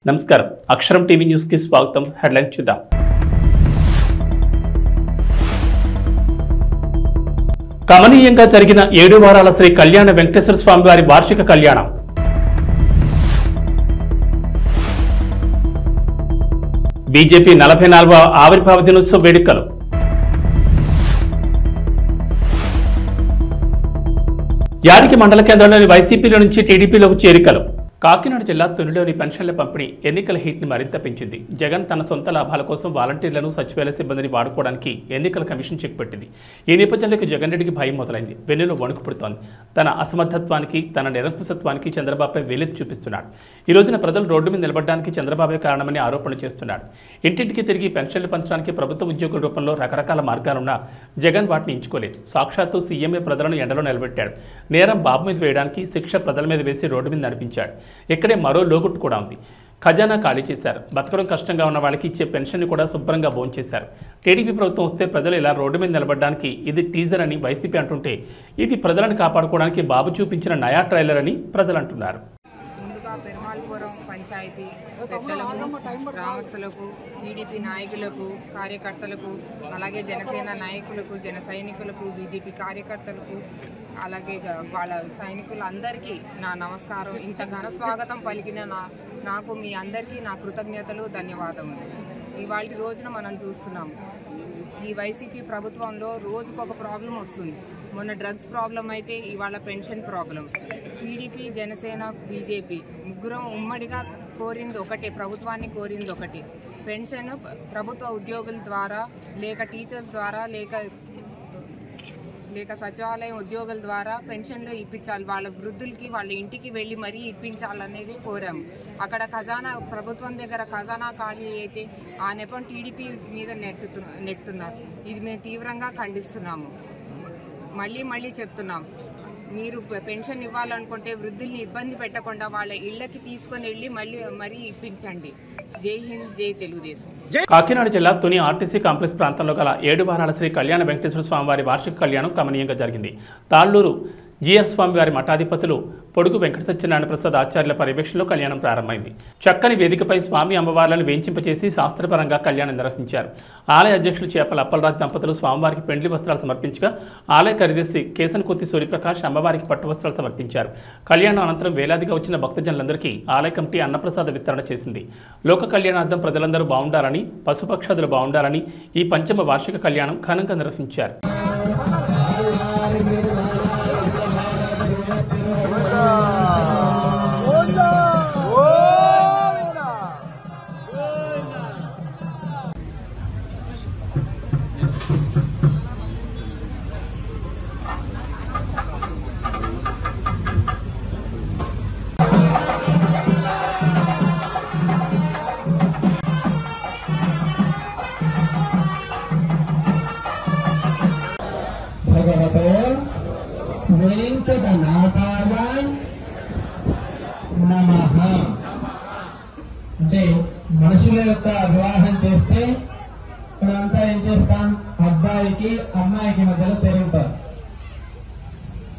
నమస్కారం అక్షరం TV news కి స్వాగతం. హెడ్లైన్ చూద్దాం. కమనీయంగా జరిగిన 7 వారాల శ్రీ కళ్యాణ వెంకటేశ్వర స్వామి వారి వార్షిక కళ్యాణం. బీజేపీ 44వ ఆవిర్భావ దినోత్సవ వేడుకలు. యాడికి మండల కేంద్రంలోని వైసీపీలో నుంచి టీడీపీలోకి చేరికలు. కాకినాడ జిల్లా తునిలోని పెన్షన్ల పంపిణీ ఎన్నికల హీట్ని మరింత పెంచింది. జగన్ తన సొంత లాభాల కోసం వాలంటీర్లను సచివాలయ సిబ్బందిని వాడుకోవడానికి ఎన్నికల కమిషన్ చెక్ పెట్టింది. ఈ నేపథ్యంలో జగన్ రెడ్డికి భయం మొదలైంది. వెన్నులో వణుకు పుడుతోంది. తన అసమర్థత్వానికి, తన నిరంకుశత్వానికి చంద్రబాబుపై వేలెత్తి చూపిస్తున్నాడు. ఈ రోజున ప్రజలు రోడ్డు మీద నిలబడడానికి చంద్రబాబే కారణమని ఆరోపణలు చేస్తున్నాడు. ఇంటింటికి తిరిగి పెన్షన్లు పంచడానికి ప్రభుత్వ ఉద్యోగుల రూపంలో రకరకాల మార్గాలున్నా జగన్ వాటిని ఎంచుకోలేదు. సాక్షాత్తు సీఎంఏ ప్రజలను ఎండలో నిలబెట్టాడు. నేరం బాబు మీద వేయడానికి, శిక్ష ప్రజల మీద వేసి రోడ్డు మీద నడిపించాడు. ఇక్కడే మరో లోగుట్టు కూడా ఉంది. ఖజానా ఖాళీ చేశారు. బతకడం కష్టంగా ఉన్న వాళ్ళకి ఇచ్చే పెన్షన్ని కూడా శుభ్రంగా భోంచేశారు. టీడీపీ ప్రభుత్వం వస్తే ప్రజలు ఇలా రోడ్డు మీద నిలబడడానికి ఇది టీజర్ అని వైసీపీ అంటుంటే, ఇది ప్రజలను కాపాడుకోవడానికి బాబు చూపించిన నయా ట్రైలర్ అని ప్రజలు అంటున్నారు. ముందుగా పెరుమాళపురం పంచాయతీ పెద్దలకు, గ్రామస్తులకు, టీడీపీ నాయకులకు, కార్యకర్తలకు, అలాగే జనసేన నాయకులకు, జన సైనికులకు, బీజేపీ కార్యకర్తలకు, అలాగే వాళ్ళ సైనికులందరికీ నా నమస్కారం. ఇంత ఘన స్వాగతం పలికిన నాకు మీ అందరికీ నా కృతజ్ఞతలు, ధన్యవాదములు. ఇవాళ రోజున మనం చూస్తున్నాం, ఈ వైసీపీ ప్రభుత్వంలో రోజుకొక ప్రాబ్లం వస్తుంది. మొన్న డ్రగ్స్ ప్రాబ్లం అయితే ఇవాళ pension problem. TDP, Janasena, BJP ముగ్గురం ఉమ్మడిగా కోరింది ఒకటే, ప్రభుత్వాన్ని కోరింది ఒకటి. పెన్షన్ ప్రభుత్వ ఉద్యోగుల ద్వారా, లేక టీచర్స్ ద్వారా, లేక సచివాలయం ఉద్యోగుల ద్వారా పెన్షన్లు ఇప్పించాలి. వాళ్ళ వృద్ధులకి వాళ్ళ ఇంటికి వెళ్ళి మరీ ఇప్పించాలనేది కోరాము. అక్కడ ఖజానా, ప్రభుత్వం దగ్గర ఖజానా ఖాళీ అయితే ఆ నెపం టీడీపీ మీద నెట్టుతున్నారు. ఇది మేము తీవ్రంగా ఖండిస్తున్నాము. మళ్ళీ చెప్తున్నాం, మీరు పెన్షన్ ఇవ్వాలనుకుంటే వృద్ధుల్ని ఇబ్బంది పెట్టకుండా వాళ్ళ ఇళ్లకి తీసుకొని వెళ్ళి మరీ ఇప్పించండి. జై హింద్, జై తెలుగుదేశం. కాకినాడ జిల్లా తుని ఆర్టీసీ కాంప్లెక్స్ ప్రాంతంలో గల 7 వారాల శ్రీ కళ్యాణ వెంకటేశ్వర స్వామి వారి వార్షిక కళ్యాణం కమనీయంగా జరిగింది. తాళ్లూరు జీఎస్ స్వామి వారి మఠాధిపతులు పొడుగు వెంకట సత్యనారాయణ ప్రసాద్ ఆచార్యుల పర్యవేక్షణలో కళ్యాణం ప్రారంభమైంది. చక్కని వేదికపై స్వామి అమ్మవార్లను వేంచింపచేసి శాస్త్రపరంగా కళ్యాణం నిర్వహించారు. ఆలయ అధ్యక్షులు చేపల అప్పలరాజు దంపతులు స్వామివారికి పెండ్లి వస్త్రాలు సమర్పించగా, ఆలయ కార్యదర్శి కేసనకుర్తి సూర్యప్రకాష్ అమ్మవారికి పట్టు వస్త్రాలు సమర్పించారు. కళ్యాణం అనంతరం వేలాదిగా వచ్చిన భక్తజనులందరికీ ఆలయ కమిటీ అన్నప్రసాద వితరణ చేసింది. లోక కళ్యాణార్థం ప్రజలందరూ బాగుండాలని, పశుపక్షాదులు బాగుండాలని ఈ పంచమ వార్షిక కళ్యాణం ఘనంగా నిర్వహించారు. వెంకటనాథాయ నమః. అంటే మనుషుల యొక్క వివాహం చేస్తే ఇక్కడంతా ఏం చేస్తాం, అబ్బాయికి అమ్మాయికి మధ్యలో తిరుగుతారు.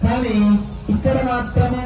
కానీ ఇక్కడ మాత్రమే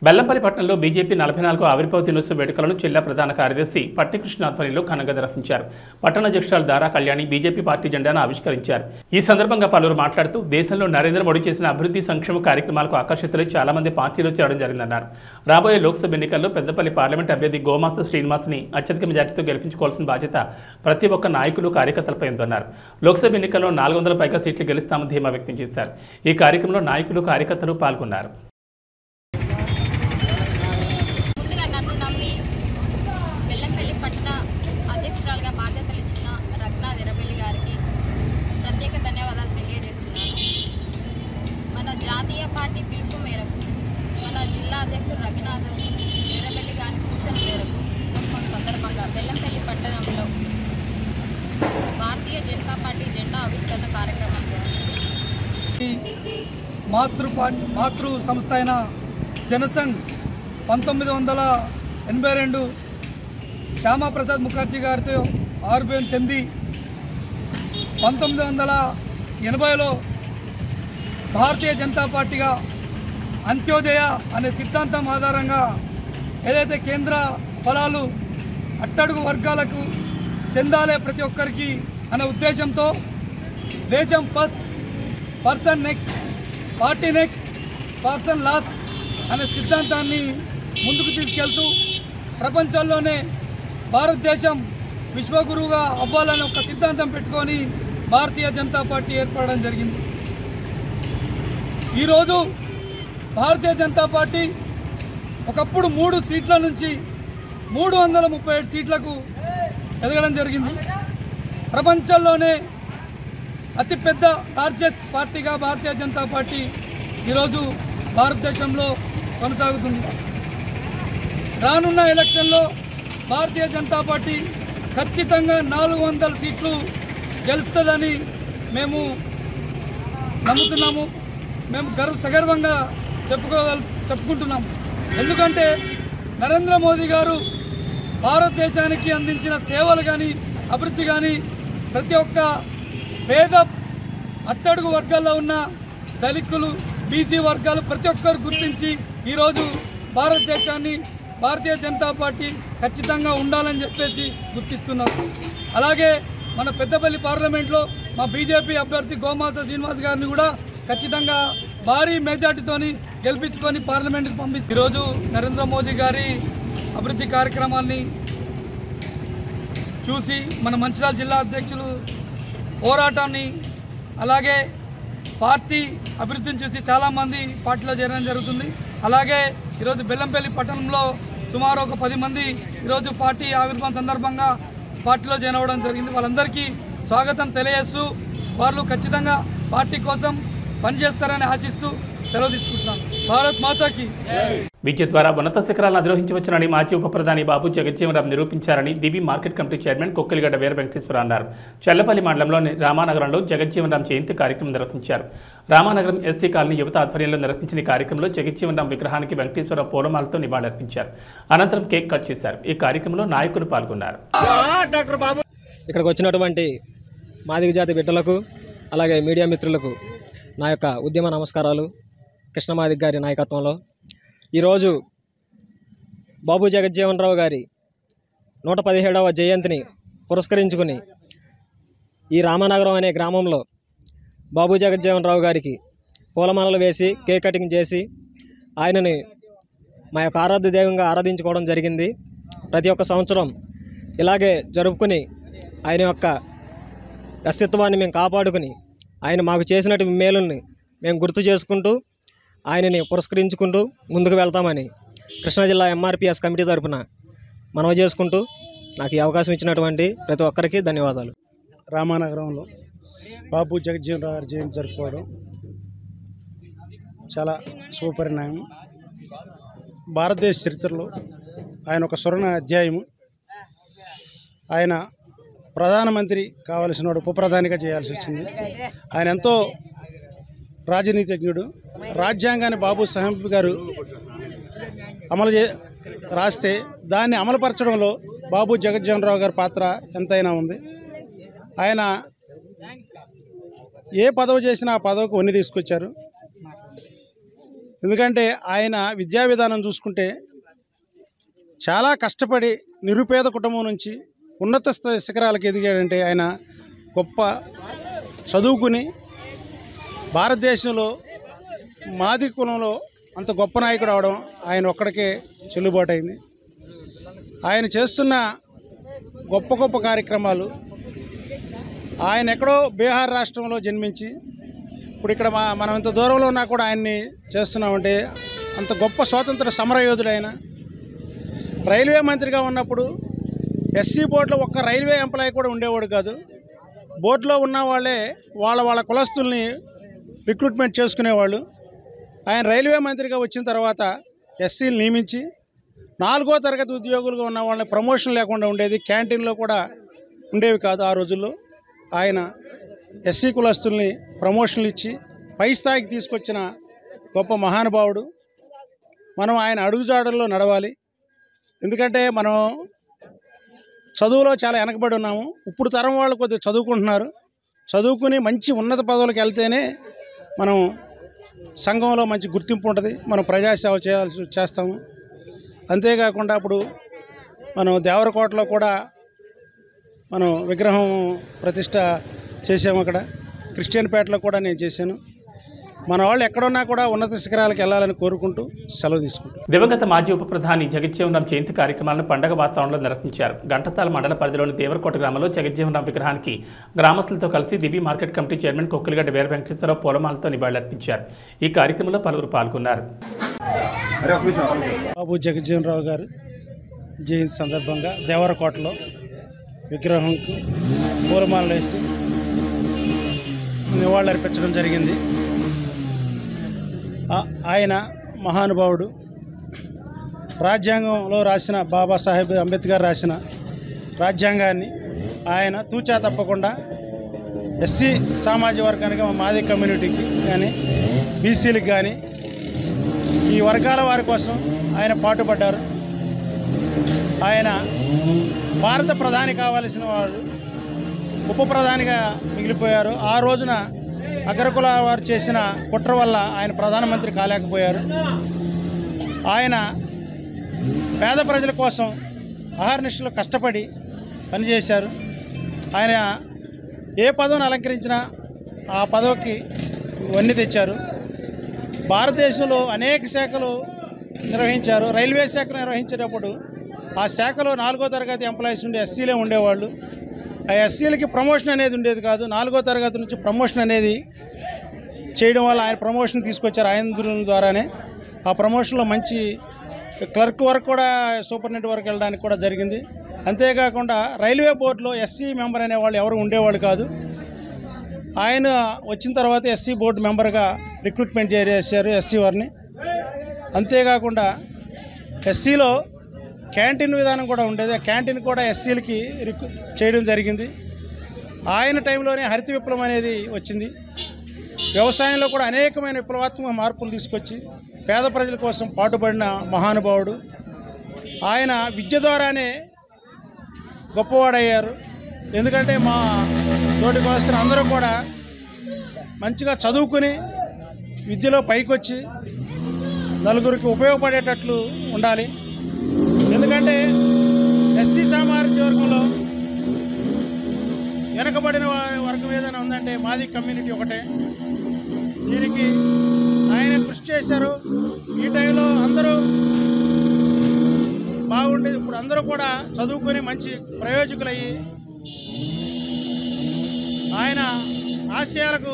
బెల్లంపల్లి పట్టణంలో బీజేపీ 44వ ఆవిర్భావ దినోత్సవ వేడుకలను జిల్లా ప్రధాన కార్యదర్శి పట్టికృష్ణ ఆధ్వర్యంలో ఘనంగా నిర్వహించారు. పట్టణ అధ్యక్షురాలు దారా కళ్యాణి బీజేపీ పార్టీ జెండాను ఆవిష్కరించారు. ఈ సందర్భంగా పలువురు మాట్లాడుతూ, దేశంలో నరేంద్ర మోడీ చేసిన అభివృద్ధి సంక్షేమ కార్యక్రమాలకు ఆకర్షితులై చాలా మంది పార్టీలో చేరడం జరిగిందన్నారు. రాబోయే లోక్సభ ఎన్నికల్లో పెద్దపల్లి పార్లమెంట్ అభ్యర్థి గోమాత శ్రీనివాస్ని అత్యధిక మెజార్టీతో గెలిపించుకోవాల్సిన బాధ్యత ప్రతి ఒక్క నాయకులు, కార్యకర్తలపై ఉందన్నారు. లోక్సభ ఎన్నికల్లో 400 పైగా సీట్లు గెలుస్తామని ధీమా వ్యక్తం చేశారు. ఈ కార్యక్రమంలో నాయకులు, కార్యకర్తలు పాల్గొన్నారు. అధ్యక్షురాలుగా బాధ్యతలు ఇచ్చిన రత్నా ఎర్రబెల్లి గారికి ప్రత్యేక ధన్యవాదాలు తెలియజేస్తున్నాను. మన జాతీయ పార్టీ పిలుపు మేరకు మన జిల్లా అధ్యక్షుడు రఘునాథ్ ఎర్రబెల్లి గారి సూచన మేరకు సందర్భంగా బెల్లంపల్లి పట్టణంలో భారతీయ జనతా పార్టీ జెండా ఆవిష్కరణ కార్యక్రమం జరిగింది. మాతృ సంస్థ అయిన జనసంఘ్ 1982 శ్యామాప్రసాద్ ముఖర్జీ గారితో ఆవిర్భావం చెంది 1980లో భారతీయ జనతా పార్టీగా అంత్యోదయ అనే సిద్ధాంతం ఆధారంగా ఏదైతే కేంద్ర ఫలాలు అట్టడుగు వర్గాలకు చెందాలే ప్రతి ఒక్కరికి అనే ఉద్దేశంతో దేశం first, person next, party next, person last అనే సిద్ధాంతాన్ని ముందుకు తీసుకెళ్తూ ప్రపంచంలోనే భారతదేశం విశ్వగురువుగా అవ్వాలని ఒక సిద్ధాంతం పెట్టుకొని భారతీయ జనతా పార్టీ ఏర్పడడం జరిగింది. ఈరోజు భారతీయ జనతా పార్టీ ఒకప్పుడు 3 సీట్ల నుంచి 337 సీట్లకు ఎదగడం జరిగింది. ప్రపంచంలోనే అతిపెద్ద లార్జెస్ట్ పార్టీగా భారతీయ జనతా పార్టీ ఈరోజు భారతదేశంలో కొనసాగుతుంది. రానున్న ఎలక్షన్లో భారతీయ జనతా పార్టీ ఖచ్చితంగా 400 సీట్లు గెలుస్తుందని మేము నమ్ముతున్నాము. మేము సగర్వంగా చెప్పుకుంటున్నాము. ఎందుకంటే నరేంద్ర మోదీ గారు భారతదేశానికి అందించిన సేవలు కానీ, అభివృద్ధి కానీ ప్రతి ఒక్క పేద అట్టడుగు వర్గాల్లో ఉన్న దళితులు, బీసీ వర్గాలు ప్రతి ఒక్కరు గుర్తించి ఈరోజు భారతదేశాన్ని భారతీయ జనతా పార్టీ ఖచ్చితంగా ఉండాలని చెప్పేసి గుర్తిస్తున్నారు. అలాగే మన పెద్దపల్లి పార్లమెంట్లో మా బీజేపీ అభ్యర్థి గోమాస శ్రీనివాస్ గారిని కూడా ఖచ్చితంగా భారీ మెజార్టీతోని గెలిపించుకొని పార్లమెంట్కి పంపిస్తారు. ఈరోజు నరేంద్ర మోదీ గారి అభివృద్ధి కార్యక్రమాల్ని చూసి మన మంచిర్యాల జిల్లా అధ్యక్షులు పోరాటాన్ని, అలాగే పార్టీ అభివృద్ధిని చూసి చాలామంది పార్టీలో చేరడం జరుగుతుంది. అలాగే ఈరోజు బెల్లంపల్లి పట్టణంలో సుమారు ఒక 10 మంది ఈరోజు పార్టీ ఆవిర్భావం సందర్భంగా పార్టీలో జాయిన్ అవ్వడం జరిగింది. వాళ్ళందరికీ స్వాగతం తెలియజేస్తూ వాళ్ళు ఖచ్చితంగా పార్టీ కోసం పనిచేస్తారని ఆశిస్తూ సెలవు తీసుకుంటున్నాను. భారత్ మాతాకి. విద్య ద్వారా ఉన్నత శిఖరాలను అధిరోహించవచ్చునని మాజీ ఉప ప్రధాని బాబు జగజ్జీవన్ రామ్ నిరూపించారని దివి మార్కెట్ కమిటీ చైర్మన్ కొక్కిలిగడ్డ వీర వెంకటేశ్వర అన్నారు. చల్లపల్లి మండలంలోని రామానగరంలో జగజ్జీవన్ రామ్ జయంతి కార్యక్రమం నిర్వహించారు. రామానగరం ఎస్సీ కాలనీ యువత ఆధ్వర్యంలో నిర్వహించిన కార్యక్రమంలో జగజ్జీవన్ రామ్ విగ్రహానికి వెంకటేశ్వర పూలమాలతో నివాళులర్పించారు. అనంతరం కేక్ కట్ చేశారు. ఈ కార్యక్రమంలో నాయకులు పాల్గొన్నారు. ఇక్కడికి వచ్చినటువంటి మాదిగ జాతి బిడ్డలకు, అలాగే మీడియా మిత్రులకు నా యొక్క ఉద్యమ నమస్కారాలు. కృష్ణమాదిగ గారి నాయకత్వంలో ఈరోజు బాబు జగజ్జీవన్ రావు గారి 117వ జయంతిని పురస్కరించుకుని ఈ రామానగరం అనే గ్రామంలో బాబు జగజ్జీవన్ రావు గారికి పూలమాలలు వేసి కేక్ కటింగ్ చేసి ఆయనని మా యొక్క ఆరాధ్య దైవంగా ఆరాధించుకోవడం జరిగింది. ప్రతి ఒక్క సంవత్సరం ఇలాగే జరుపుకుని ఆయన యొక్క అస్తిత్వాన్ని మేము కాపాడుకుని ఆయన మాకు చేసినటువంటి మేలుల్ని మేము గుర్తు చేసుకుంటూ ఆయనని పురస్కరించుకుంటూ ముందుకు వెళ్తామని కృష్ణా జిల్లా ఎంఆర్పిఎస్ కమిటీ తరఫున మనవి చేసుకుంటూ నాకు ఈ అవకాశం ఇచ్చినటువంటి ప్రతి ఒక్కరికి ధన్యవాదాలు. రామానగరంలో బాబు జగజ్జీవన్ రావు గారి జయంతి జరుపుకోవడం చాలా శుభపరిణామం. భారతదేశ చరిత్రలో ఆయన ఒక స్వర్ణ అధ్యాయము. ఆయన ప్రధానమంత్రి కావలసిన వాడు ఉప ప్రధానిగా చేయాల్సి వచ్చింది. ఆయన ఎంతో రాజనీతిజ్ఞుడు. రాజ్యాంగాన్ని బాబు సాహెబ్ గారు రాస్తే దాన్ని అమలుపరచడంలో బాబు జగజ్జీవన్ రావు గారి పాత్ర ఎంతైనా ఉంది. ఆయన ఏ పదవి చేసినా ఆ పదవికి వన్ని తీసుకొచ్చారు. ఎందుకంటే ఆయన విద్యా విధానం చూసుకుంటే చాలా కష్టపడి నిరుపేద కుటుంబం నుంచి ఉన్నత శిఖరాలకు ఎదిగాడంటే ఆయన గొప్ప చదువుకుని భారతదేశంలో మాది కులంలో అంత గొప్ప నాయకుడు అవడం ఆయన ఒక్కడికే చెల్లుబాటు అయింది. ఆయన చేస్తున్న గొప్ప గొప్ప కార్యక్రమాలు, ఆయన ఎక్కడో బీహార్ రాష్ట్రంలో జన్మించి ఇప్పుడు ఇక్కడ మనం ఇంత దూరంలో ఉన్నా కూడా ఆయన్ని చేస్తున్నామంటే అంత గొప్ప స్వాతంత్ర సమరయోధుడు ఆయన. రైల్వే మంత్రిగా ఉన్నప్పుడు ఎస్సీ బోర్డులో ఒక్క రైల్వే ఎంప్లాయీ కూడా ఉండేవాడు కాదు. బోర్డులో ఉన్న వాళ్ళే వాళ్ళ కులస్తుల్ని రిక్రూట్మెంట్ చేసుకునేవాళ్ళు. ఆయన రైల్వే మంత్రిగా వచ్చిన తర్వాత ఎస్సీలు నియమించి 4వ తరగతి ఉద్యోగులుగా ఉన్న వాళ్ళని ప్రమోషన్ లేకుండా ఉండేది. క్యాంటీన్లో కూడా ఉండేవి కాదు ఆ రోజుల్లో. ఆయన ఎస్సీ కులస్తుల్ని ప్రమోషన్లు ఇచ్చి పై స్థాయికి తీసుకొచ్చిన గొప్ప మహానుభావుడు. మనం ఆయన అడుగుజాడల్లో నడవాలి. ఎందుకంటే మనం చదువులో చాలా వెనకబడి ఉన్నాము. ఇప్పుడు తరం వాళ్ళు కొద్దిగా చదువుకుంటున్నారు. చదువుకుని మంచి ఉన్నత పదవులకు వెళ్తేనే మనం సంఘంలో మంచి గుర్తింపు ఉంటుంది, మనం ప్రజాసేవ చేస్తాము. అంతేకాకుండా ఇప్పుడు మనం దేవరకోటలో కూడా మనం విగ్రహం ప్రతిష్ట చేసాము. అక్కడ క్రిస్టియన్పేటలో కూడా నేను చేశాను. మన వాళ్ళు ఎక్కడున్నా కూడా ఉన్నత శిఖరాలకు వెళ్ళాలని కోరుకుంటూ సెలవు తీసుకుంటాం. దివంగత మాజీ ఉప ప్రధాని జగజ్జీవన్ జయంతి కార్యక్రమాలను పండగ వాతావరణంలో నిర్వహించారు. గంటసాల మండల పరిధిలోని దేవరకోట గ్రామంలో జగజ్జీవన్ విగ్రహానికి గ్రామస్తులతో కలిసి దివి మార్కెట్ కమిటీ చైర్మన్ కొక్కిలిగడ్డ వీర వెంకటేశ్వరరావు పూలమాలతో నివాళులర్పించారు. ఈ కార్యక్రమంలో పలువురు పాల్గొన్నారు. బాబు జగజ్జీవన్ రావు గారు జయంతి సందర్భంగా దేవరకోటలో విగ్రహంకు పూలమాలలు వేసి నివాళులర్పించడం జరిగింది. ఆయన మహానుభావుడు. రాజ్యాంగంలో రాసిన బాబాసాహెబ్ అంబేద్కర్ రాసిన రాజ్యాంగాన్ని ఆయన తూచా తప్పకుండా ఎస్సీ సామాజిక వర్గానికి, మాది కమ్యూనిటీకి కానీ బీసీలకు కానీ ఈ వర్గాల వారి కోసం ఆయన పాటుపడ్డారు. ఆయన భారత ప్రధాని కావాల్సిన వారు ఉప ప్రధానిగా మిగిలిపోయారు. ఆ రోజున అగ్రకుల వారు చేసిన కుట్ర వల్ల ఆయన ప్రధానమంత్రి కాలేకపోయారు. ఆయన పేద ప్రజల కోసం అహర్నిశలు కష్టపడి పనిచేశారు. ఆయన ఏ పదవిని అలంకరించినా ఆ పదవికి వన్నీ తెచ్చారు. భారతదేశంలో అనేక శాఖలు నిర్వహించారు. రైల్వే శాఖ నిర్వహించేటప్పుడు ఆ శాఖలో 4వ తరగతి ఎంప్లాయీస్ ఉండే ఎస్సీలే ఉండేవాళ్ళు. ఆ ఎస్సీలకి ప్రమోషన్ అనేది ఉండేది కాదు. 4వ తరగతి నుంచి ప్రమోషన్ అనేది చేయడం వల్ల ఆయన ప్రమోషన్ తీసుకొచ్చారు. ఆయన ద్వారానే ఆ ప్రమోషన్లో మంచి క్లర్క్ వరకు కూడా సూపరింటెండెంట్ వరకు వెళ్ళడానికి కూడా జరిగింది. అంతేకాకుండా రైల్వే బోర్డులో ఎస్సీ మెంబర్ అనేవాళ్ళు ఎవరు ఉండేవాళ్ళు కాదు. ఆయన వచ్చిన తర్వాత ఎస్సీ బోర్డు మెంబర్గా రిక్రూట్మెంట్ చేశారు ఎస్సీ వారిని. అంతేకాకుండా ఎస్సీలో క్యాంటీన్ విధానం కూడా ఉండేది. ఆ క్యాంటీన్ కూడా ఎస్సీలకి చేయడం జరిగింది. ఆయన టైంలోనే హరిత విప్లవం అనేది వచ్చింది. వ్యవసాయంలో కూడా అనేకమైన విప్లవాత్మక మార్పులు తీసుకొచ్చి పేద ప్రజల కోసం పాటుపడిన మహానుభావుడు. ఆయన విద్య ద్వారానే గొప్పవాడయ్యారు. ఎందుకంటే మా తోటి కోస్తున్న అందరూ కూడా మంచిగా చదువుకుని విద్యలో పైకొచ్చి నలుగురికి ఉపయోగపడేటట్లు ఉండాలి. ఎందుకంటే ఎస్సీ సామాజిక వర్గంలో వెనకబడిన వర్గం ఏదైనా ఉందంటే మాది కమ్యూనిటీ ఒకటే. దీనికి ఆయన కృషి చేశారు. ఈ టైంలో అందరూ బాగుండేది. ఇప్పుడు అందరూ కూడా చదువుకొని మంచి ప్రయోజకులయ్యి ఆయన ఆశయాలకు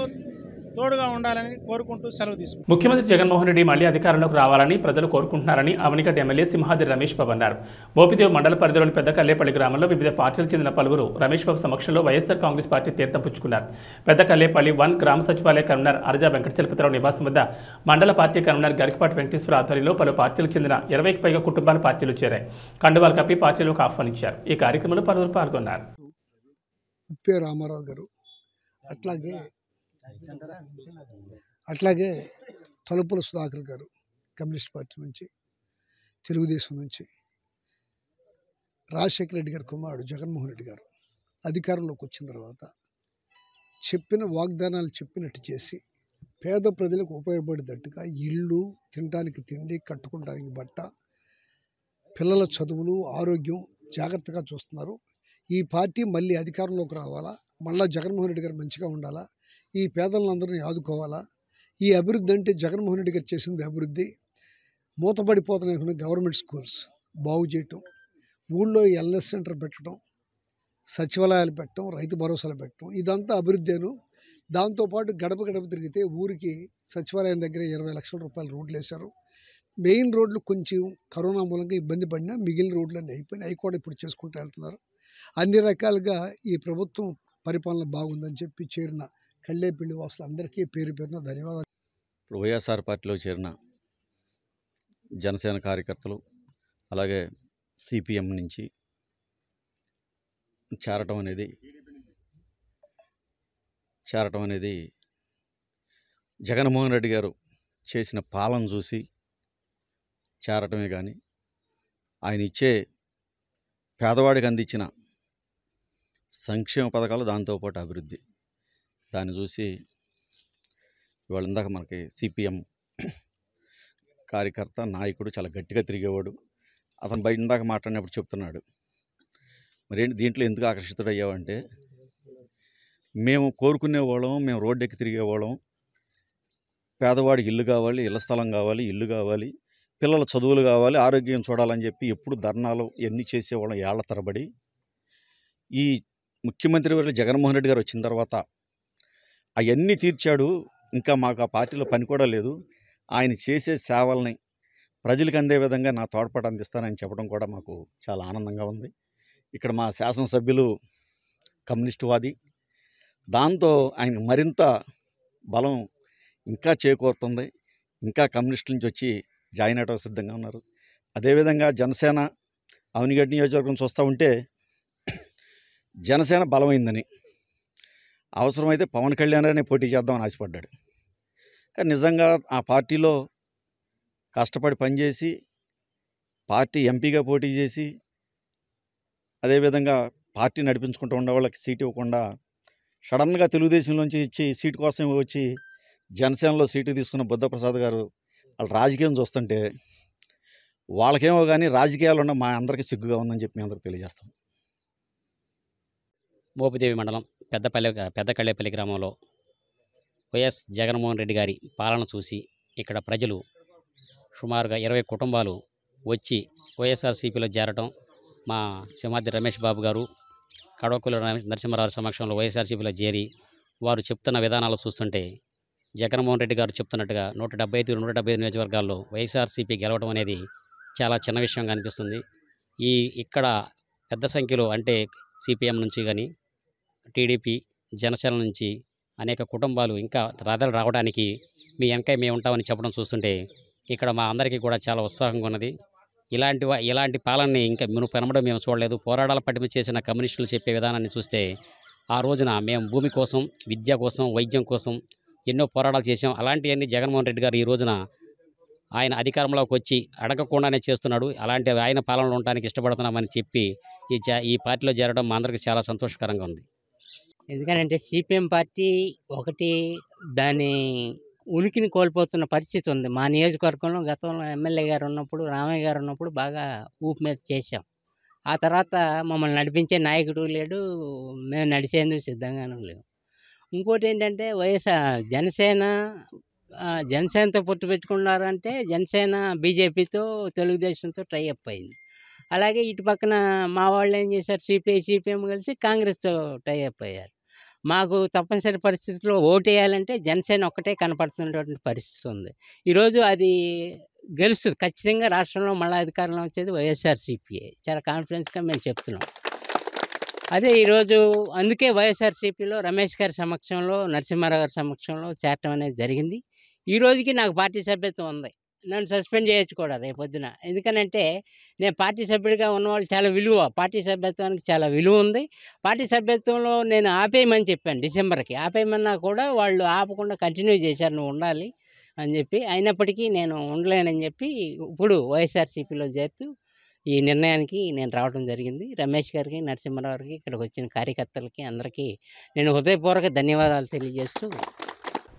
తోడుగా ఉండాలని కోరుకుంటూ సెలవు తీసుకుంటారు. ముఖ్యమంత్రి జగన్మోహన్ రెడ్డి మళ్లీ అధికారంలోకి రావాలని ప్రజలు కోరుకుంటున్నారని అవనిగడ్డ ఎమ్మెల్యే సింహాద్రి రమేష్ బాబు అన్నారు. మోపిదేవ్ మండల పరిధిలోని పెద్ద కల్లేపల్లి గ్రామంలో వివిధ పార్టీలకు చెందిన పలువురు రమేష్ బాబు సమక్షంలో వైఎస్ఆర్ కాంగ్రెస్ పార్టీ తీర్థం పుచ్చుకున్నారు. పెద్ద కల్లేపల్లి 1 గ్రామ సచివాలయ కన్వీనర్ అరజా వెంకటచలపతిరావు నివాసం వద్ద మండల పార్టీ కన్వీనర్ గరికపాటి వెంకటేశ్వర ఆధ్వర్యంలో పలు పార్టీలకు చెందిన 20కి పైగా కుటుంబాల పార్టీలు చేరాయి. కండువాలు కప్పి పార్టీలకు ఆహ్వానించారు. ఈ కార్యక్రమంలో పలువురు పాల్గొన్నారు. రామారావు గారు అట్లాగే తలుపుల సుధాకర్ గారు కమ్యూనిస్ట్ పార్టీ నుంచి, తెలుగుదేశం నుంచి, రాజశేఖర రెడ్డి గారి కుమారుడు జగన్మోహన్ రెడ్డి గారు అధికారంలోకి వచ్చిన తర్వాత చెప్పిన వాగ్దానాలు చెప్పినట్టు చేసి పేద ప్రజలకు ఉపయోగపడేటట్టుగా ఇళ్ళు, తినడానికి తిండి, కట్టుకోవడానికి బట్ట, పిల్లల చదువులు, ఆరోగ్యం జాగ్రత్తగా చూస్తున్నారు. ఈ పార్టీ మళ్ళీ అధికారంలోకి రావాలా, మళ్ళీ జగన్మోహన్ రెడ్డి గారు మంచిగా ఉండాలా, ఈ పేదలందరినీ ఆదుకోవాలా. ఈ అభివృద్ధి అంటే జగన్మోహన్ రెడ్డి గారు చేసింది అభివృద్ధి. మూతపడిపోతున్న గవర్నమెంట్ స్కూల్స్ బాగు చేయటం, ఊళ్ళో వెల్నెస్ సెంటర్ పెట్టడం, సచివాలయాలు పెట్టడం, రైతు భరోసాలు పెట్టడం, ఇదంతా అభివృద్ధేను. దాంతోపాటు గడప గడప తిరిగితే ఊరికి సచివాలయం దగ్గర 20 లక్షల రూపాయలు రోడ్లు వేశారు. మెయిన్ రోడ్లు కొంచెం కరోనా మూలంగా ఇబ్బంది పడినా మిగిలిన రోడ్లన్నీ అయిపోయినాయి. అవి కూడా ఇప్పుడు చేసుకుంటూ వెళ్తున్నారు. అన్ని రకాలుగా ఈ ప్రభుత్వం పరిపాలన బాగుందని చెప్పి చేరిన కళ్ళేపల్లి వాసులు అందరికీ పేరు పేరున ధన్యవాదాలు. ఇప్పుడు వైఎస్ఆర్ పార్టీలో చేరిన జనసేన కార్యకర్తలు, అలాగే సిపిఎం నుంచి చేరటం అనేది జగన్మోహన్ రెడ్డి గారు చేసిన పాలన చూసి చేరటమే కానీ ఆయన ఇచ్చే పేదవాడికి అందించిన సంక్షేమ పథకాలు, దాంతోపాటు అభివృద్ధి. దాన్ని చూసి ఇవాళ ఇందాక మనకి సిపిఎం కార్యకర్త, నాయకుడు చాలా గట్టిగా తిరిగేవాడు. అతను బయట ఇందాక మాట్లాడినప్పుడు చెప్తున్నాడు, మరేంటి దీంట్లో ఎందుకు ఆకర్షితుడయ్యావంటే, మేము కోరుకునేవాళ్ళం, మేము రోడ్డు ఎక్కి తిరిగేవాళ్ళం, పేదవాడికి ఇల్లు కావాలి, ఇళ్ల స్థలం కావాలి, ఇల్లు కావాలి, పిల్లల చదువులు కావాలి, ఆరోగ్యం చూడాలని చెప్పి ఎప్పుడు ధర్నాలు ఇవన్నీ చేసేవాళ్ళం ఏళ్ల తరబడి. ఈ ముఖ్యమంత్రి వర్యులు జగన్మోహన్ రెడ్డి గారు వచ్చిన తర్వాత అవన్నీ తీర్చాడు. ఇంకా మాకు ఆ పార్టీలో పని కూడా లేదు. ఆయన చేసే సేవల్ని ప్రజలకు అందే విధంగా నా తోడ్పాటు అందిస్తానని చెప్పడం కూడా మాకు చాలా ఆనందంగా ఉంది. ఇక్కడ మా శాసనసభ్యులు కమ్యూనిస్టువాది, దాంతో ఆయన మరింత బలం ఇంకా చేకూరుతుంది. ఇంకా కమ్యూనిస్టుల నుంచి వచ్చి జాయిన్ అవడం సిద్ధంగా ఉన్నారు. అదేవిధంగా జనసేన అవనిగడ్డ నియోజకవర్గం చూస్తూ ఉంటే జనసేన బలమైందని, అవసరమైతే పవన్ కళ్యాణ్ అనే పోటీ చేద్దామని ఆశపడ్డాడు. కానీ నిజంగా ఆ పార్టీలో కష్టపడి పనిచేసి పార్టీ ఎంపీగా పోటీ చేసి అదేవిధంగా పార్టీ నడిపించుకుంటూ ఉండే వాళ్ళకి సీట్ ఇవ్వకుండా సడన్గా తెలుగుదేశంలోంచి ఇచ్చి సీటు కోసం వచ్చి జనసేనలో సీటు తీసుకున్న బుద్ధప్రసాద్ గారు వాళ్ళ రాజకీయం చూస్తుంటే వాళ్ళకేమో కానీ రాజకీయాలు ఉన్న మా అందరికీ సిగ్గుగా ఉందని చెప్పి మేము అందరికీ తెలియజేస్తాం. మోపిదేవి మండలం పెద్దకళ్ళేపల్లి గ్రామంలో వైఎస్ జగన్మోహన్ రెడ్డి గారి పాలన చూసి ఇక్కడ ప్రజలు సుమారుగా 20 కుటుంబాలు వచ్చి వైఎస్ఆర్సీపీలో చేరటం, మా సింహాద్రి రమేష్ బాబు గారు కడవకుల నరసింహారావు సమక్షంలో వైఎస్ఆర్సీపీలో చేరి వారు చెప్తున్న విధానాలు చూస్తుంటే జగన్మోహన్ రెడ్డి గారు చెప్తున్నట్టుగా 175 నియోజకవర్గాల్లో వైఎస్ఆర్సీపీ గెలవడం అనేది చాలా చిన్న విషయంగా అనిపిస్తుంది. ఇక్కడ పెద్ద సంఖ్యలో అంటే సిపిఎం నుంచి కానీ టీడీపీ, జనసేన నుంచి అనేక కుటుంబాలు ఇంకా రాదలు రావడానికి మీ వెనక మేము ఉంటామని చెప్పడం చూస్తుంటే ఇక్కడ మా అందరికీ కూడా చాలా ఉత్సాహంగా ఉన్నది. ఇలాంటి పాలనని ఇంకా పెనమడం మేము చూడలేదు. పోరాటాల పట్టిమ చేసిన కమ్యూనిస్టులు చెప్పే విధానాన్ని చూస్తే ఆ రోజున మేము భూమి కోసం, విద్య కోసం, వైద్యం కోసం ఎన్నో పోరాటాలు చేసాం. అలాంటివన్నీ జగన్మోహన్ రెడ్డి గారు ఈ రోజున ఆయన అధికారంలోకి వచ్చి అడగకుండానే చేస్తున్నాడు. అలాంటి ఆయన పాలనలో ఉండడానికి ఇష్టపడుతున్నామని చెప్పి ఈ పార్టీలో చేరడం మా అందరికీ చాలా సంతోషకరంగా ఉంది. ఎందుకంటే సిపిఎం పార్టీ ఒకటి దాని ఉనికిని కోల్పోతున్న పరిస్థితి ఉంది. మా నియోజకవర్గంలో గతంలో ఎమ్మెల్యే గారు ఉన్నప్పుడు, రామయ్య గారు ఉన్నప్పుడు బాగా ఊపు మీద చేశాం. ఆ తర్వాత మమ్మల్ని నడిపించే నాయకుడు లేడు, మేము నడిచేందుకు సిద్ధంగానూ లేవు. ఇంకోటి ఏంటంటే జనసేనతో పొత్తు పెట్టుకున్నారంటే జనసేన బీజేపీతో, తెలుగుదేశంతో టైఅప్ అయింది. అలాగే ఇటు పక్కన మా వాళ్ళు ఏం చేశారు, సిపిఎం కలిసి కాంగ్రెస్తో టైఅప్ అయ్యారు. మాకు తప్పనిసరి పరిస్థితుల్లో ఓటేయాలంటే జనసేన ఒక్కటే కనపడుతున్నటువంటి పరిస్థితి ఉంది. ఈరోజు అది గెలుస్తుంది ఖచ్చితంగా. రాష్ట్రంలో మళ్ళీ అధికారంలో వచ్చేది వైఎస్ఆర్సీపీఏ. చాలా కాన్ఫిడెన్స్గా మేము చెప్తున్నాం. అదే ఈరోజు అందుకే వైఎస్ఆర్సీపీలో రమేష్ గారి సమక్షంలో, నరసింహారావు గారి సమక్షంలో చేరటం అనేది జరిగింది. ఈ రోజుకి నాకు పార్టీ సభ్యత్వం ఉంది. నన్ను సస్పెండ్ చేయొచ్చు కూడా రేపొద్దున. ఎందుకనంటే నేను పార్టీ సభ్యుడిగా ఉన్నవాళ్ళు చాలా విలువ, పార్టీ సభ్యత్వానికి చాలా విలువ ఉంది. పార్టీ సభ్యత్వంలో నేను ఆపేయమని చెప్పాను, డిసెంబర్కి ఆపేయమన్నా కూడా వాళ్ళు ఆపకుండా కంటిన్యూ చేశారు, నువ్వు ఉండాలి అని చెప్పి. అయినప్పటికీ నేను ఉండలేనని చెప్పి ఇప్పుడు వైఎస్ఆర్సీపీలో చేరుతూ ఈ నిర్ణయానికి నేను రావడం జరిగింది. రమేష్ గారికి, నరసింహారావు గారికి, ఇక్కడికి వచ్చిన కార్యకర్తలకి అందరికీ నేను హృదయపూర్వక ధన్యవాదాలు తెలియజేస్తూ,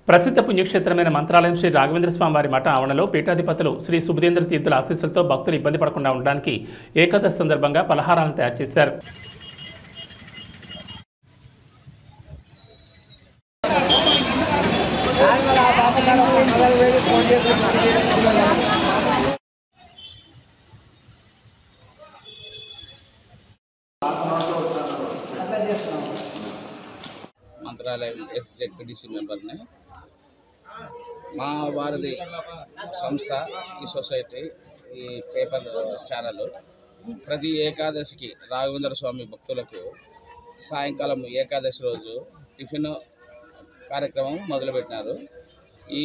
ప్రసిద్ధ పుణ్యక్షేత్రమైన మంత్రాలయం శ్రీ రాఘవేంద్ర స్వామివారి మఠ ఆవరణలో పీఠాధిపతులు శ్రీ సుబుధేంద్ర తీర్థుల ఆశీస్సులతో భక్తులు ఇబ్బంది పడకుండా ఉండడానికి ఏకాదశి సందర్భంగా పలహారాలను తయారు చేశారు. మంత్రాలయం ఎక్స్-జెడ్పీటీసీ మెంబర్ని. మా వారిది సంస్థ, ఈ సొసైటీ, ఈ పేపర్ ఛానల్ ప్రతి ఏకాదశికి రాఘవేంద్ర స్వామి భక్తులకు సాయంకాలం ఏకాదశి రోజు టిఫిన్ కార్యక్రమం మొదలుపెట్టినారు. ఈ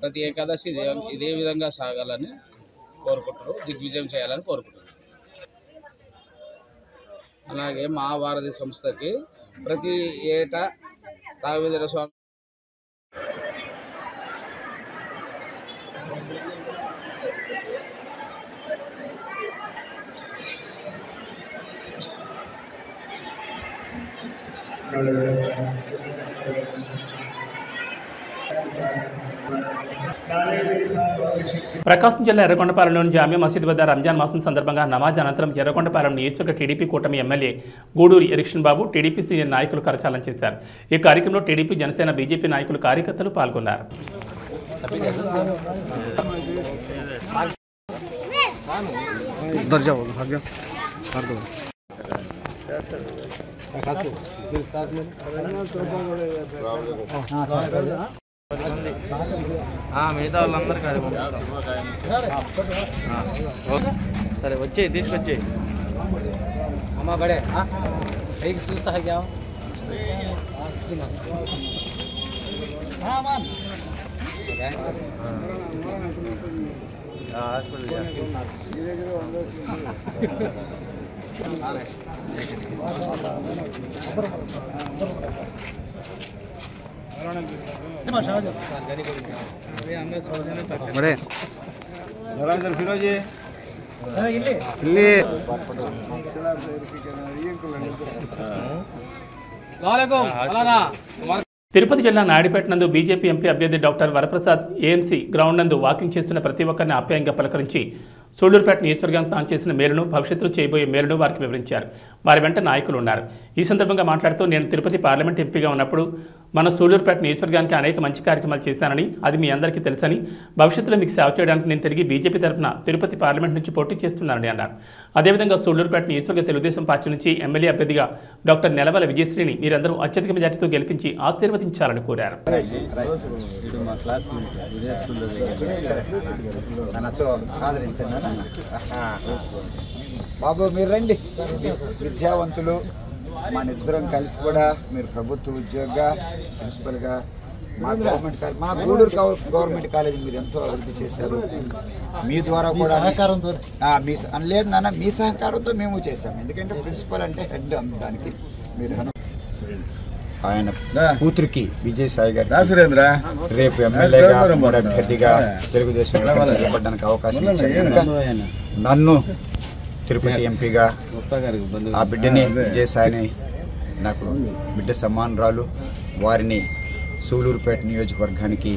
ప్రతి ఏకాదశి ఇదే విధంగా సాగాలని కోరుకుంటారు, దిగ్విజయం చేయాలని కోరుకుంటున్నారు. అలాగే మా వారధి సంస్థకి ప్రతి ఏటా రాఘవేంద్ర స్వామి ప్రకాశం జిల్లా ఎర్రగొండపాలెంలోని జామియా మసీద్ వద్ద రంజాన్ మాసం సందర్భంగా నమాజ్ అనంతరం ఎర్రగొండపాలెం నియోజకవర్గ టీడీపీ కూటమి ఎమ్మెల్యే గూడూరి ఎరిక్షన్ బాబు టీడీపీ సీనియర్ నాయకులు కరచాలన చేశారు. ఈ కార్యక్రమంలో టీడీపీ, జనసేన, బీజేపీ నాయకులు, కార్యకర్తలు పాల్గొన్నారు. మిగతా వాళ్ళందరూ సరే వచ్చే తీసుకొచ్చే అమ్మా బడే పైకి చూస్తా बड़े फिरोजी తిరుపతి జిల్లా నాయుడుపేట నందు బీజేపీ ఎంపీ అభ్యర్థి డాక్టర్ వరప్రసాద్ ఏఎంసీ గ్రౌండ్ నందు వాకింగ్ చేస్తున్న ప్రతి ఒక్కరిని ఆప్యాయంగా పలకరించి సూళ్లూరుపేట నియోజకవర్గానికి తాను చేసిన మేలును, భవిష్యత్తులో చేయబోయే మేలును వారికి వివరించారు. వారి వెంట నాయకులు ఉన్నారు. ఈ సందర్భంగా మాట్లాడుతూ, నేను తిరుపతి పార్లమెంట్ ఎంపీగా ఉన్నప్పుడు మన సూళ్లూరుపేట నియోజకవర్గానికి అనేక మంచి కార్యక్రమాలు చేశానని, అది మీ అందరికీ తెలుసని, భవిష్యత్తులో మీకు సేవ చేయడానికి నేను తిరిగి బీజేపీ తరఫున తిరుపతి పార్లమెంట్ నుంచి పోటీ చేస్తున్నానని అన్నారు. అదేవిధంగా సూళ్లూరుపేట నియోజకవర్గ తెలుగుదేశం పార్టీ నుంచి ఎమ్మెల్యే అభ్యర్థిగా డాక్టర్ నెలవల విజయశ్రీని మీరందరూ అత్యధిక మెజార్టీతో గెలిపించి ఆశీర్వదించాలని కోరారు. బాబు మీరు రండి, విద్యావంతులు మన ఇద్దరం కలిసి కూడా మీరు ప్రభుత్వ ఉద్యోగిగా, ప్రిన్సిపల్గా మా గవర్నమెంట్ కాలేజ్, మా గూడూరు గవర్నమెంట్ కాలేజీ మీరు ఎంతో అభివృద్ధి చేశారు. మీ ద్వారా కూడా సహకారంతో లేదు నాన్న, మీ సహకారంతో మేము చేశాము. ఎందుకంటే ప్రిన్సిపల్ అంటే హెడ్ దానికి మీరు ఆయన కూతురికి విజయసాయి గారు రేపు ఎమ్మెల్యేగా అభ్యర్థిగా తెలుగుదేశం నిలబడడానికి అవకాశం ఇచ్చారు. నన్ను తిరుపతి ఎంపీగా ఆ బిడ్డని విజయసాయిని నాకు బిడ్డ సమానురాలు, వారిని సూళ్లూరుపేట నియోజకవర్గానికి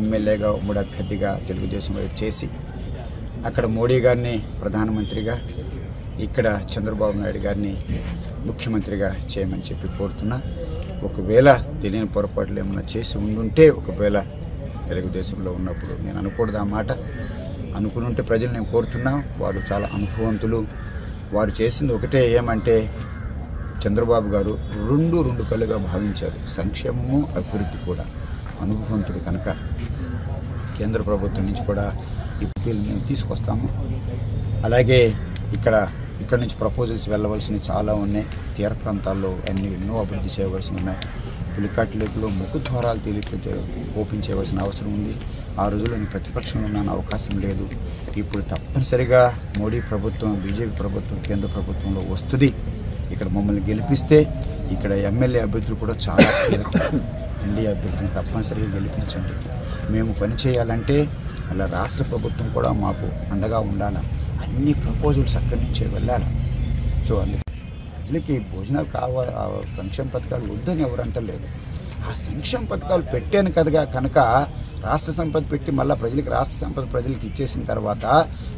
ఎమ్మెల్యేగా ఉమ్మడి అభ్యర్థిగా తెలుగుదేశం వైపు చేసి అక్కడ మోడీ గారిని ప్రధానమంత్రిగా, ఇక్కడ చంద్రబాబు నాయుడు గారిని ముఖ్యమంత్రిగా చేయమని చెప్పి కోరుతున్నా. ఒకవేళ తెలియని పొరపాట్లు ఏమైనా చేసి ఉండుంటే, ఒకవేళ తెలుగుదేశంలో ఉన్నప్పుడు నేను అనకూడదు ఆ మాట, అనుకుని ఉంటే ప్రజలు నేను కోరుతున్నా. వారు చాలా అనుభవంతులు. వారు చేసింది ఒకటే, ఏమంటే చంద్రబాబు గారు రెండు కళ్ళుగా భావించారు, సంక్షేమము అభివృద్ధి కూడా. అనుభవంతుడు కనుక కేంద్ర ప్రభుత్వం నుంచి కూడా ఈ బిల్లు మేము తీసుకొస్తాము. అలాగే ఇక్కడ నుంచి ప్రపోజల్స్ వెళ్ళవలసినవి చాలా ఉన్నాయి. తీర ప్రాంతాల్లో ఎన్నో అభివృద్ధి చేయవలసి ఉన్నాయి. పులికాట్ లేకులో ముఖద్వారాలు ఓపెన్ చేయవలసిన అవసరం ఉంది. ఆ రోజుల్లో నేను ప్రతిపక్షంలో ఉన్న అవకాశం లేదు. ఇప్పుడు తప్పనిసరిగా మోడీ ప్రభుత్వం, బీజేపీ ప్రభుత్వం, కేంద్ర ప్రభుత్వంలో వస్తుంది. ఇక్కడ మమ్మల్ని గెలిపిస్తే ఇక్కడ ఎమ్మెల్యే అభ్యర్థులు కూడా చాలా కీలకం. ఎన్డీఏ అభ్యర్థులను తప్పనిసరిగా గెలిపించండి. మేము పనిచేయాలంటే అలా రాష్ట్ర ప్రభుత్వం కూడా మాకు అండగా ఉండాలి. అన్ని ప్రపోజల్స్ అక్కడి నుంచే వెళ్ళాలి. సో అందుకే ప్రజలకి భోజనాలు కావాలి, సంక్షేమ పథకాలు వద్దని ఎవరంటలేదు. ఆ సంక్షేమ పథకాలు పెట్టాను కదా కనుక రాష్ట్ర సంపద పెట్టి మళ్ళీ రాష్ట్ర సంపద ప్రజలకు ఇచ్చేసిన తర్వాత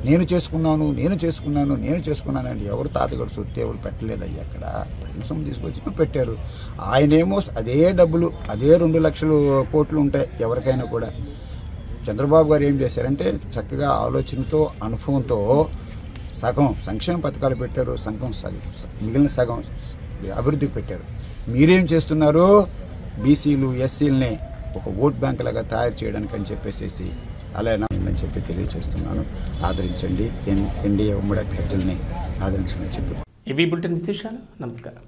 నేను చేసుకున్నాను అంటే ఎవరు తాతగారు సొత్తు ఎవరు పెట్టలేదయ్యా. అక్కడ ప్రజల సొమ్ము తీసుకొచ్చి పెట్టారు. ఆయనేమో అదే డబ్బులు, అదే 2 లక్షల కోట్లు ఉంటాయి ఎవరికైనా కూడా. చంద్రబాబు గారు ఏం చేశారంటే చక్కగా ఆలోచనతో, అనుభవంతో సగం సంక్షేమ పథకాలు పెట్టారు, మిగిలిన సగం అభివృద్ధికి పెట్టారు. మీరేం చేస్తున్నారు? బీసీలు, ఎస్సీలని ఒక ఓట్ బ్యాంక్ లాగా తయారు చేయడానికి అని చెప్పేసి అలా అని చెప్పి తెలియజేస్తున్నాను. ఆదరించండి, ఎన్డీఏ ఉమ్మడి అభ్యర్థుల్ని ఆదరించమని చెప్పి. ఇవి బులెటిన్ విశేషాలు. నమస్కారం.